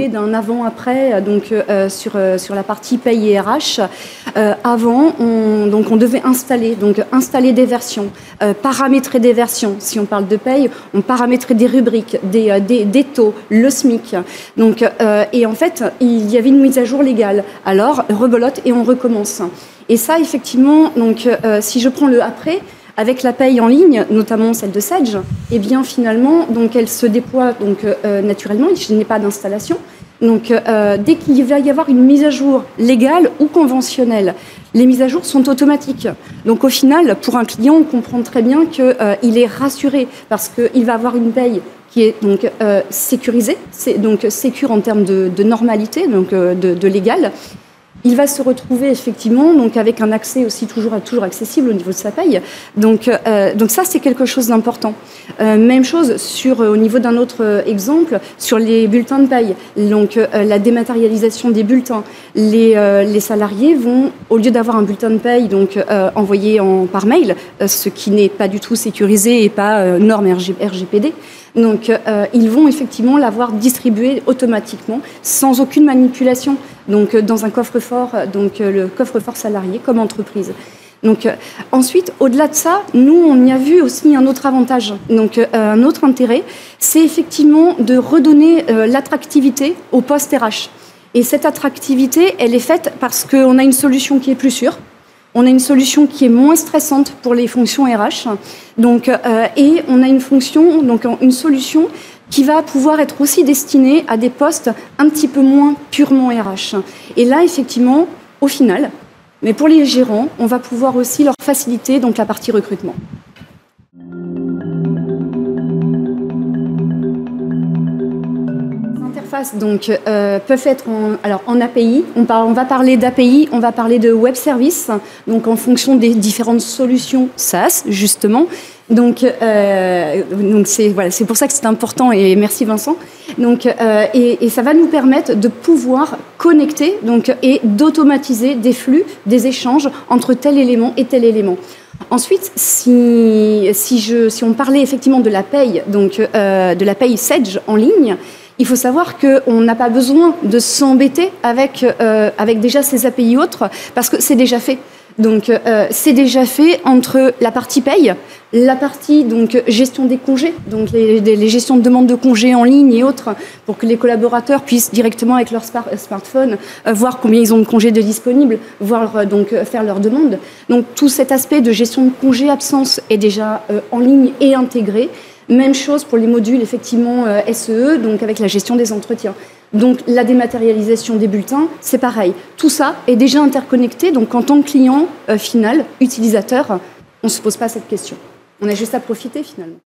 d'un avant-après donc sur la partie paye et RH. Avant, on devait installer des versions, paramétrer des versions. Si on parle de paye, on paramétrait des rubriques, des taux, le SMIC. Donc, et en fait, il y avait une mise à jour légale. Alors, rebelote et on recommence. Et ça, effectivement, donc, si je prends le après, avec la paye en ligne, notamment celle de Sedge, eh bien finalement, donc elle se déploie donc naturellement. Je n'ai pas d'installation. Donc, dès qu'il va y avoir une mise à jour légale ou conventionnelle, les mises à jour sont automatiques. Donc, au final, pour un client, on comprend très bien qu'il est rassuré parce qu'il va avoir une paye qui est donc sécurisée, donc sécure en termes de normalité, donc de légal. Il va se retrouver effectivement donc avec un accès aussi toujours accessible au niveau de sa paye. Donc ça, c'est quelque chose d'important. Même chose au niveau d'un autre exemple, sur les bulletins de paye. Donc la dématérialisation des bulletins. Les salariés vont, au lieu d'avoir un bulletin de paye donc, envoyé par mail, ce qui n'est pas du tout sécurisé et pas norme RGPD, donc ils vont effectivement l'avoir distribué automatiquement, sans aucune manipulation, donc dans un coffre-fort, donc le coffre-fort salarié comme entreprise. Donc ensuite, au-delà de ça, nous on y a vu aussi un autre avantage, donc un autre intérêt, c'est effectivement de redonner l'attractivité au poste RH. Et cette attractivité, elle est faite parce qu'on a une solution qui est plus sûre. On a une solution qui est moins stressante pour les fonctions RH, donc, et on a une solution qui va pouvoir être aussi destinée à des postes un petit peu moins purement RH. Et là, effectivement, au final, mais pour les gérants, on va pouvoir aussi leur faciliter donc, la partie recrutement. Donc, peuvent être en API. On va parler d'API, on va parler de web service, donc en fonction des différentes solutions SaaS, justement. Donc c'est pour ça que c'est important, et merci Vincent. Donc, et ça va nous permettre de pouvoir connecter donc, et d'automatiser des flux, des échanges entre tel élément et tel élément. Ensuite, si on parlait effectivement de la paye, donc de la paye Sedge en ligne, il faut savoir qu'on n'a pas besoin de s'embêter avec déjà ces API autres, parce que c'est déjà fait. Donc, c'est déjà fait entre la partie paye, la partie donc, gestion des congés, donc les gestions de demande de congés en ligne et autres, pour que les collaborateurs puissent directement avec leur smartphone voir combien ils ont de congés de disponibles, donc faire leur demande. Donc, tout cet aspect de gestion de congés absence est déjà en ligne et intégré. Même chose pour les modules, effectivement, SEE, donc avec la gestion des entretiens. Donc, la dématérialisation des bulletins, c'est pareil. Tout ça est déjà interconnecté. Donc, en tant que client final, utilisateur, on ne se pose pas cette question. On a juste à profiter, finalement.